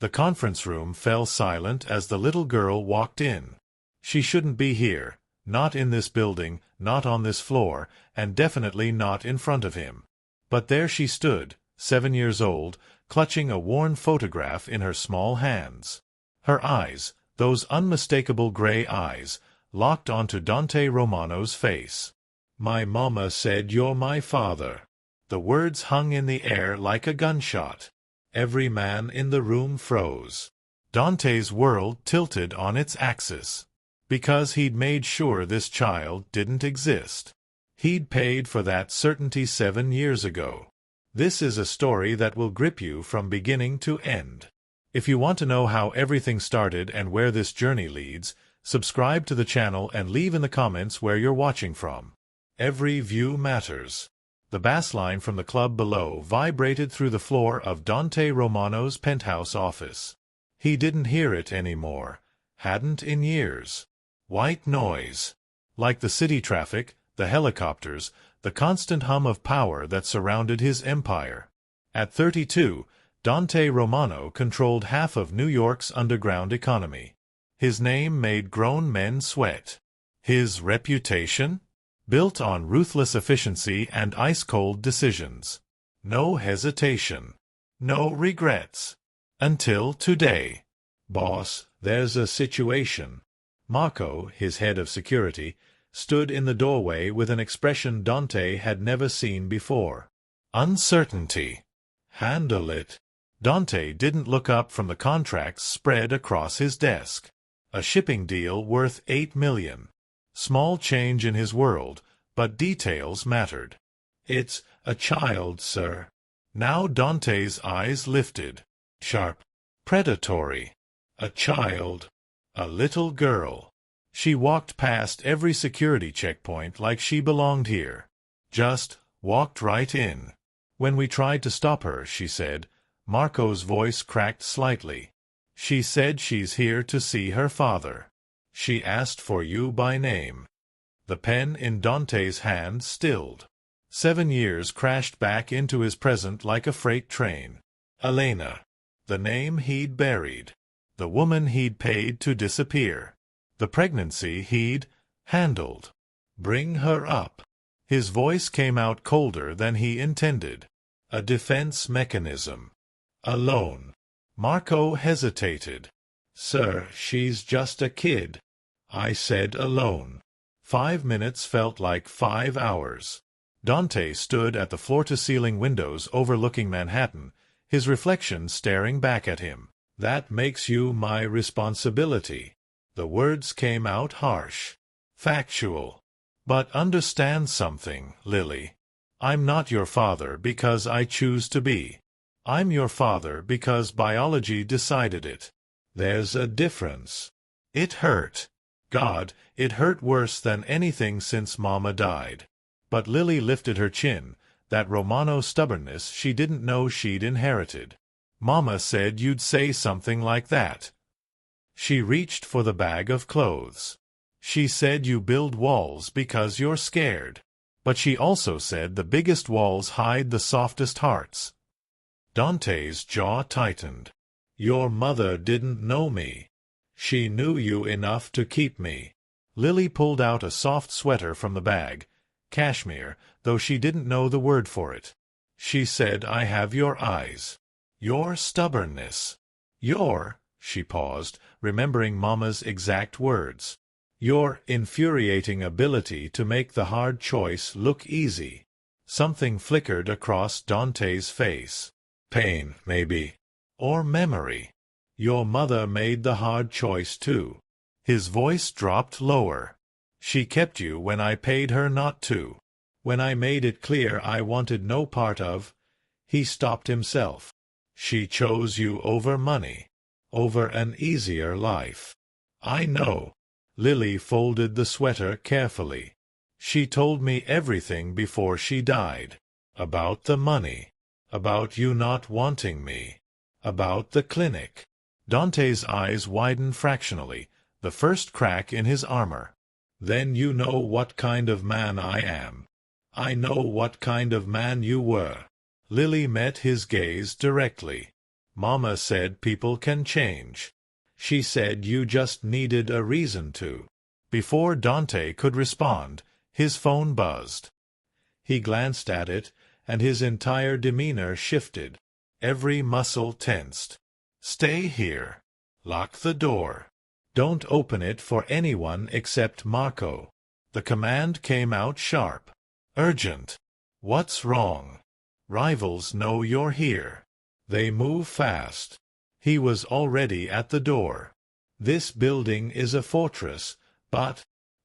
The conference room fell silent as the little girl walked in. She shouldn't be here, not in this building, not on this floor, and definitely not in front of him. But there she stood, 7 years old, clutching a worn photograph in her small hands. Her eyes, those unmistakable gray eyes, locked onto Dante Romano's face. "My mama said you're my father." The words hung in the air like a gunshot. Every man in the room froze. Dante's world tilted on its axis. Because he'd made sure this child didn't exist. He'd paid for that certainty 7 years ago. This is a story that will grip you from beginning to end. If you want to know how everything started and where this journey leads, subscribe to the channel and leave in the comments where you're watching from. Every view matters. The bass line from the club below vibrated through the floor of Dante Romano's penthouse office. He didn't hear it anymore. Hadn't in years. White noise. Like the city traffic, the helicopters, the constant hum of power that surrounded his empire. At 32, Dante Romano controlled half of New York's underground economy. His name made grown men sweat. His reputation? Built on ruthless efficiency and ice-cold decisions. No hesitation. No regrets. Until today. "Boss, there's a situation." Marco, his head of security, stood in the doorway with an expression Dante had never seen before. Uncertainty. "Handle it." Dante didn't look up from the contracts spread across his desk. A shipping deal worth $8 million. Small change in his world, but details mattered. "It's a child, sir." Now Dante's eyes lifted. Sharp. Predatory. A child. A little girl. She walked past every security checkpoint like she belonged here. Just walked right in. "When we tried to stop her," she said, Marco's voice cracked slightly. "She said she's here to see her father. She asked for you by name." The pen in Dante's hand stilled. 7 years crashed back into his present like a freight train. Elena. The name he'd buried. The woman he'd paid to disappear. The pregnancy he'd handled. Bring her up. His voice came out colder than he intended. A defense mechanism. Alone. Marco hesitated. "Sir, she's just a kid." "I said alone." 5 minutes felt like 5 hours. Dante stood at the floor-to-ceiling windows overlooking Manhattan, his reflection staring back at him. "That makes you my responsibility." The words came out harsh. Factual. "But understand something, Lily. I'm not your father because I choose to be. I'm your father because biology decided it. There's a difference." It hurt. God, it hurt worse than anything since Mama died. But Lily lifted her chin, that Romano stubbornness she didn't know she'd inherited. "Mama said you'd say something like that." She reached for the bag of clothes. "She said you build walls because you're scared. But she also said the biggest walls hide the softest hearts." Dante's jaw tightened. "Your mother didn't know me. She knew you enough to keep me." Lily pulled out a soft sweater from the bag, cashmere, though she didn't know the word for it. "She said I have your eyes. Your stubbornness. Your," she paused, remembering Mama's exact words, "your infuriating ability to make the hard choice look easy." Something flickered across Dante's face. Pain, maybe. Or memory. "Your mother made the hard choice too." His voice dropped lower. "She kept you when I paid her not to. When I made it clear I wanted no part of—" He stopped himself. "She chose you over money. Over an easier life." "I know." Lily folded the sweater carefully. "She told me everything before she died. About the money. About you not wanting me. About the clinic." Dante's eyes widened fractionally, the first crack in his armor. "Then you know what kind of man I am. I know what kind of man you were." Lily met his gaze directly. Mama said people can change. She said you just needed a reason to. Before Dante could respond, his phone buzzed. He glanced at it, and his entire demeanor shifted. Every muscle tensed. Stay here. Lock the door. Don't open it for anyone except Marco. The command came out sharp. Urgent. What's wrong? Rivals know you're here. They move fast. He was already at the door. This building is a fortress, but...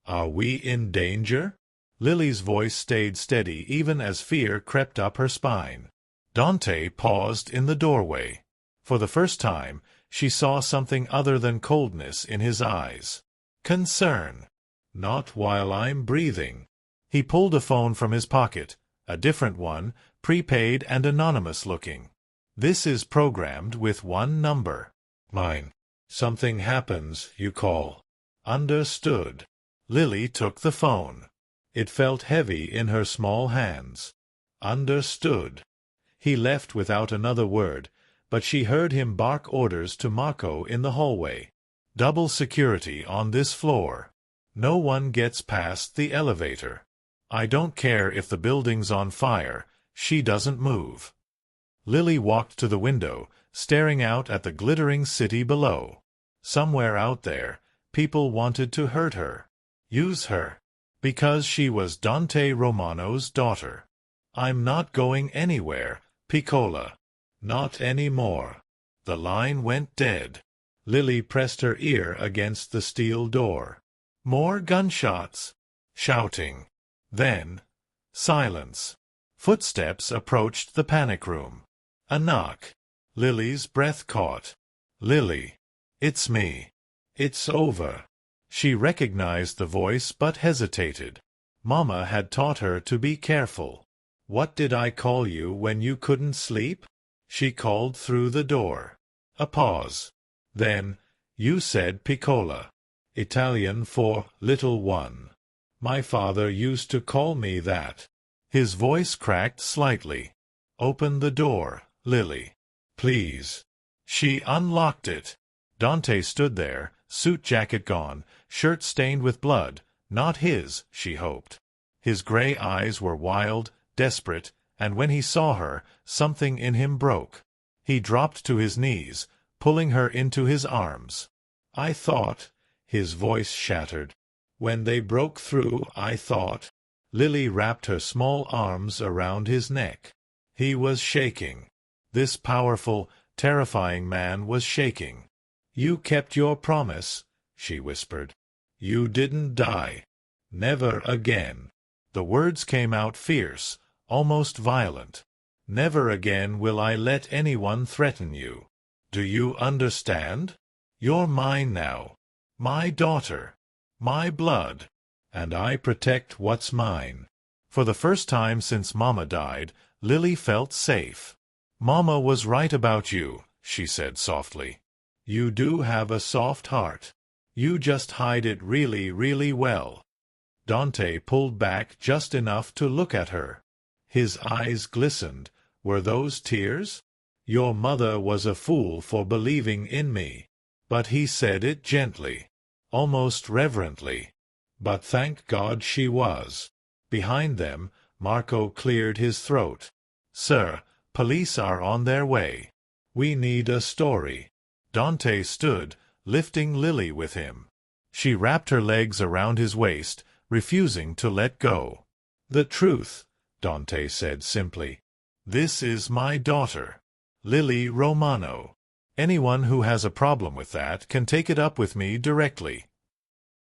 Are we in danger? Lily's voice stayed steady even as fear crept up her spine. Dante paused in the doorway. For the first time, she saw something other than coldness in his eyes. Concern. Not while I'm breathing. He pulled a phone from his pocket, a different one, prepaid and anonymous-looking. This is programmed with one number. Mine. Something happens, you call. Understood. Lily took the phone. It felt heavy in her small hands. Understood. He left without another word, but she heard him bark orders to Marco in the hallway. Double security on this floor. No one gets past the elevator. I don't care if the building's on fire, she doesn't move. Lily walked to the window, staring out at the glittering city below. Somewhere out there, people wanted to hurt her. Use her. Because she was Dante Romano's daughter. I'm not going anywhere, Piccola. Not anymore. The line went dead. Lily pressed her ear against the steel door. More gunshots. Shouting. Then, silence. Footsteps approached the panic room. A knock. Lily's breath caught. Lily. It's me. It's over. She recognized the voice but hesitated. Mama had taught her to be careful. What did I call you when you couldn't sleep? She called through the door. A pause. Then, you said Piccola. Italian for little one. My father used to call me that. His voice cracked slightly. Open the door, Lily. Please. She unlocked it. Dante stood there, suit jacket gone, shirt stained with blood, not his, she hoped. His gray eyes were wild, desperate, and when he saw her, something in him broke. He dropped to his knees, pulling her into his arms. I thought, his voice shattered. When they broke through, I thought. Lily wrapped her small arms around his neck. He was shaking. This powerful, terrifying man was shaking. You kept your promise, she whispered. You didn't die. Never again. The words came out fierce, almost violent. Never again will I let anyone threaten you. Do you understand? You're mine now. My daughter. My blood. And I protect what's mine. For the first time since Mama died, Lily felt safe. Mama was right about you, she said softly. You do have a soft heart. You just hide it really, really well. Dante pulled back just enough to look at her. His eyes glistened. Were those tears? Your mother was a fool for believing in me. But he said it gently, almost reverently. But thank God she was. Behind them, Marco cleared his throat. Sir, police are on their way. We need a story. Dante stood, lifting Lily with him. She wrapped her legs around his waist, refusing to let go. The truth, Dante said simply. This is my daughter, Lily Romano. Anyone who has a problem with that can take it up with me directly.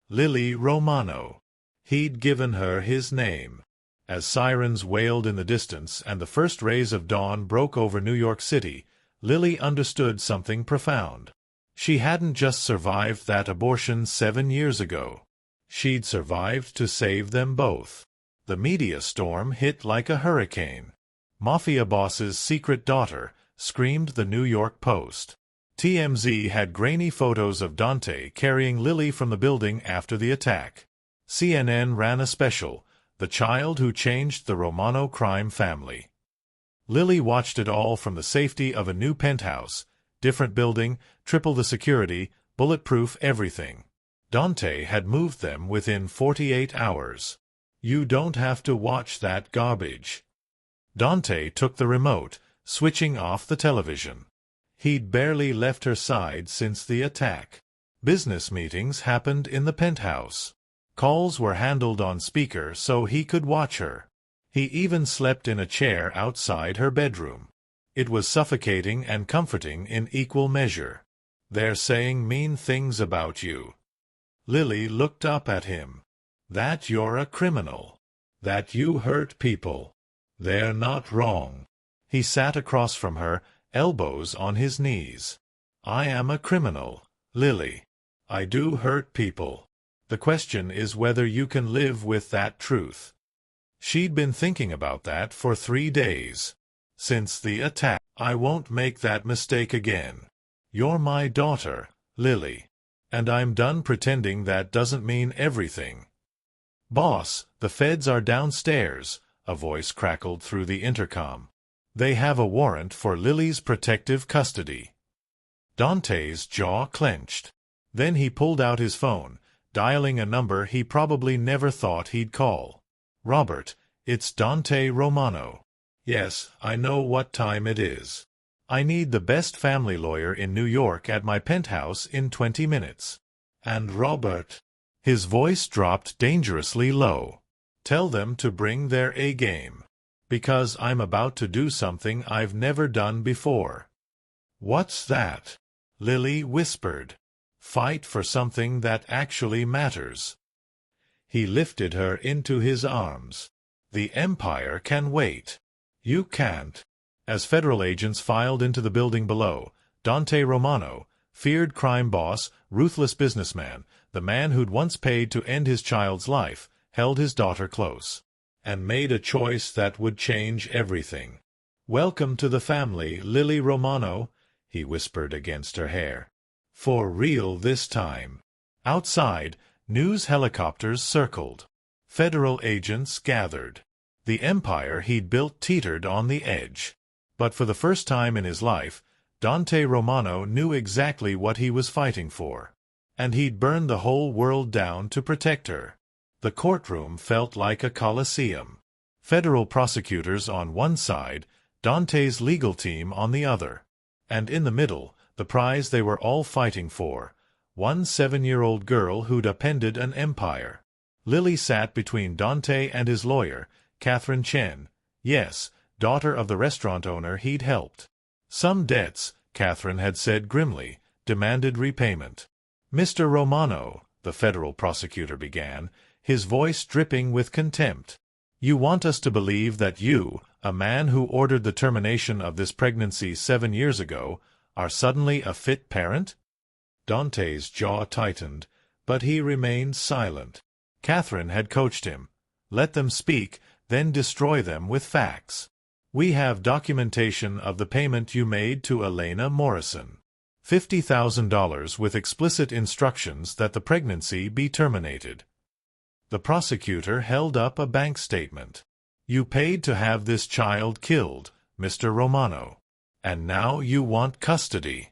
Lily Romano. He'd given her his name. As sirens wailed in the distance and the first rays of dawn broke over New York City, Lily understood something profound. She hadn't just survived that abortion 7 years ago. She'd survived to save them both. The media storm hit like a hurricane. Mafia boss's secret daughter, screamed the New York Post. TMZ had grainy photos of Dante carrying Lily from the building after the attack. CNN ran a special, The Child Who Changed the Romano Crime Family. Lily watched it all from the safety of a new penthouse, different building, triple the security, bulletproof everything. Dante had moved them within 48 hours. You don't have to watch that garbage. Dante took the remote, switching off the television. He'd barely left her side since the attack. Business meetings happened in the penthouse. Calls were handled on speaker so he could watch her. He even slept in a chair outside her bedroom. It was suffocating and comforting in equal measure. They're saying mean things about you. Lily looked up at him. That you're a criminal. That you hurt people. They're not wrong. He sat across from her, elbows on his knees. I am a criminal, Lily. I do hurt people. The question is whether you can live with that truth. She'd been thinking about that for 3 days. Since the attack. I won't make that mistake again. You're my daughter, Lily. And I'm done pretending that doesn't mean everything. Boss, the feds are downstairs, a voice crackled through the intercom. They have a warrant for Lily's protective custody. Dante's jaw clenched. Then he pulled out his phone, dialing a number he probably never thought he'd call. Robert, it's Dante Romano. Yes, I know what time it is. I need the best family lawyer in New York at my penthouse in 20 minutes. And Robert. His voice dropped dangerously low. Tell them to bring their A-game. Because I'm about to do something I've never done before. What's that? Lily whispered. Fight for something that actually matters. He lifted her into his arms. The Empire can wait. You can't. As federal agents filed into the building below, Dante Romano, feared crime boss, ruthless businessman, the man who'd once paid to end his child's life, held his daughter close. And made a choice that would change everything. Welcome to the family, Lily Romano, he whispered against her hair. For real this time. Outside, news helicopters circled. Federal agents gathered. The empire he'd built teetered on the edge. But for the first time in his life, Dante Romano knew exactly what he was fighting for. And he'd burned the whole world down to protect her. The courtroom felt like a coliseum. Federal prosecutors on one side, Dante's legal team on the other. And in the middle, the prize they were all fighting for, one 7-year-old girl who'd upended an empire. Lily sat between Dante and his lawyer, Catherine Chen, yes, daughter of the restaurant owner he'd helped. Some debts, Catherine had said grimly, demanded repayment. Mr. Romano, the federal prosecutor began, his voice dripping with contempt. You want us to believe that you, a man who ordered the termination of this pregnancy 7 years ago, are suddenly a fit parent? Dante's jaw tightened, but he remained silent. Catherine had coached him. Let them speak, then destroy them with facts. We have documentation of the payment you made to Elena Morrison. $50,000 with explicit instructions that the pregnancy be terminated. The prosecutor held up a bank statement. You paid to have this child killed, Mr. Romano. And now you want custody.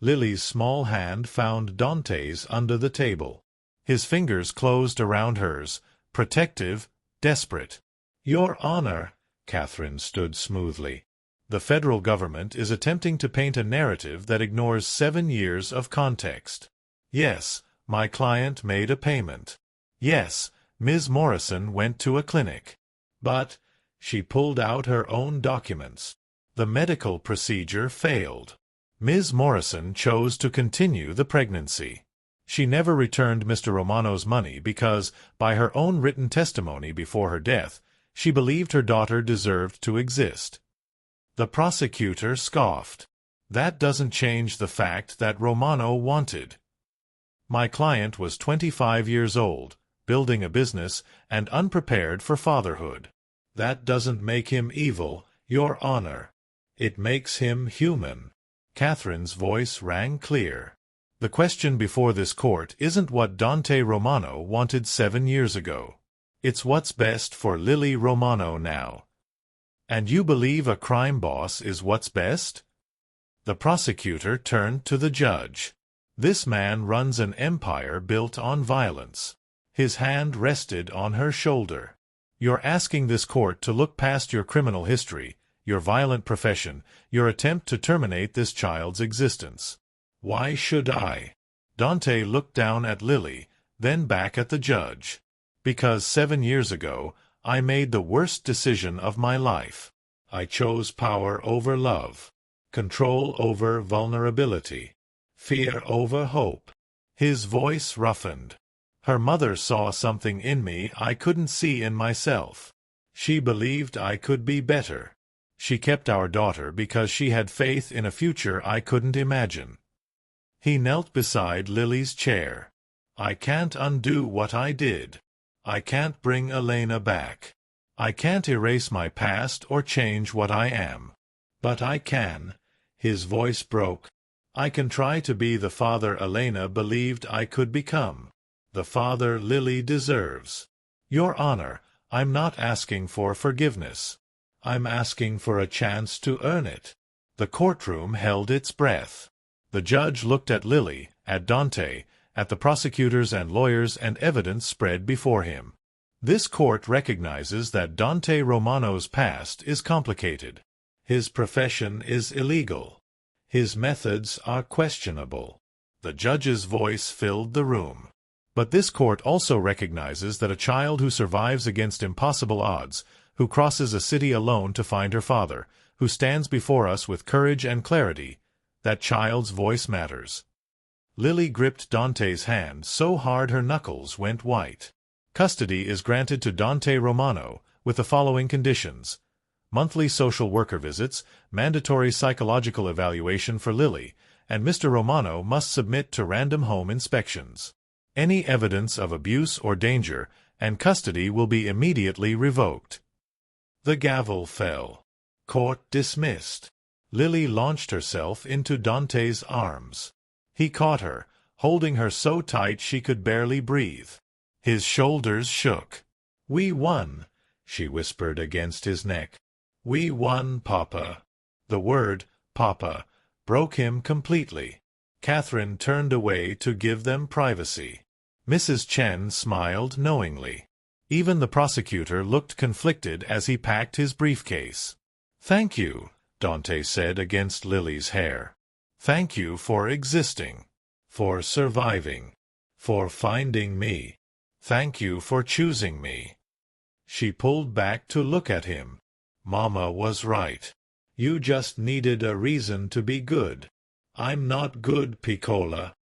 Lily's small hand found Dante's under the table. His fingers closed around hers, protective, desperate. Your Honor, Catherine stood smoothly. The federal government is attempting to paint a narrative that ignores 7 years of context. Yes, my client made a payment. Yes, Ms. Morrison went to a clinic. But she pulled out her own documents. The medical procedure failed. Ms. Morrison chose to continue the pregnancy. She never returned Mr. Romano's money because, by her own written testimony before her death, she believed her daughter deserved to exist. The prosecutor scoffed. That doesn't change the fact that Romano wanted. My client was 25 years old, building a business, and unprepared for fatherhood. That doesn't make him evil, Your Honor. It makes him human. Catherine's voice rang clear. The question before this court isn't what Dante Romano wanted 7 years ago. It's what's best for Lily Romano now. And you believe a crime boss is what's best? The prosecutor turned to the judge. This man runs an empire built on violence. His hand rested on her shoulder. You're asking this court to look past your criminal history, your violent profession, your attempt to terminate this child's existence. Why should I? Dante looked down at Lily, then back at the judge. Because 7 years ago, I made the worst decision of my life. I chose power over love, control over vulnerability, fear over hope. His voice roughened. Her mother saw something in me I couldn't see in myself. She believed I could be better. She kept our daughter because she had faith in a future I couldn't imagine. He knelt beside Lily's chair. I can't undo what I did. I can't bring Elena back. I can't erase my past or change what I am. But I can. His voice broke. I can try to be the father Elena believed I could become. The father Lily deserves. Your Honor, I'm not asking for forgiveness. I'm asking for a chance to earn it. The courtroom held its breath. The judge looked at Lily, at Dante, at the prosecutors and lawyers, and evidence spread before him. This court recognizes that Dante Romano's past is complicated. His profession is illegal. His methods are questionable. The judge's voice filled the room. But this court also recognizes that a child who survives against impossible odds, who crosses a city alone to find her father, who stands before us with courage and clarity, that child's voice matters. Lily gripped Dante's hand so hard her knuckles went white. Custody is granted to Dante Romano, with the following conditions: monthly social worker visits, mandatory psychological evaluation for Lily, and Mr. Romano must submit to random home inspections. Any evidence of abuse or danger, and custody will be immediately revoked. The gavel fell. Court dismissed. Lily launched herself into Dante's arms. He caught her, holding her so tight she could barely breathe. His shoulders shook. "We won," she whispered against his neck. "We won, Papa." The word, Papa, broke him completely. Catherine turned away to give them privacy. Mrs. Chen smiled knowingly. Even the prosecutor looked conflicted as he packed his briefcase. "Thank you," Dante said against Lily's hair. "Thank you for existing, for surviving, for finding me. Thank you for choosing me." She pulled back to look at him. "Mama was right. You just needed a reason to be good. I'm not good, Piccola."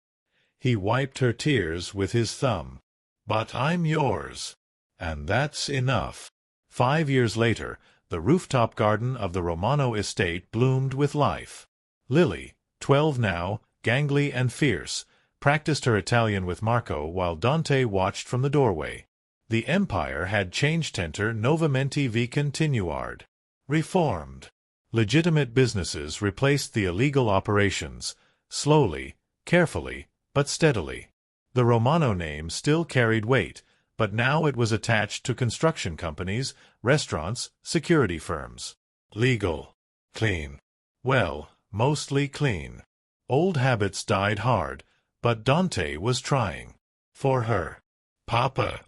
He wiped her tears with his thumb. "But I'm yours. And that's enough." 5 years later, the rooftop garden of the Romano estate bloomed with life. Lily, 12 now, gangly and fierce, practiced her Italian with Marco while Dante watched from the doorway. The empire had changed. Tenter novamente vi continuard. Reformed. Legitimate businesses replaced the illegal operations, slowly, carefully, but steadily. The Romano name still carried weight, but now it was attached to construction companies, restaurants, security firms. Legal. Clean. Well, mostly clean. Old habits died hard, but Dante was trying. For her. "Papa."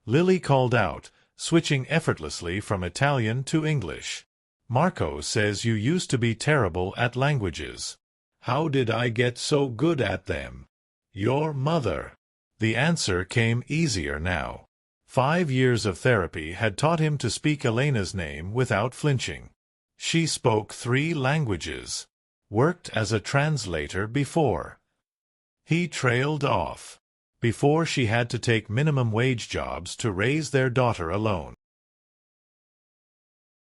Lily called out, switching effortlessly from Italian to English. "Marco says you used to be terrible at languages. How did I get so good at them?" "Your mother." The answer came easier now. 5 years of therapy had taught him to speak Elena's name without flinching. She spoke 3 languages. Worked as a translator before. He trailed off. Before she had to take minimum wage jobs to raise their daughter alone.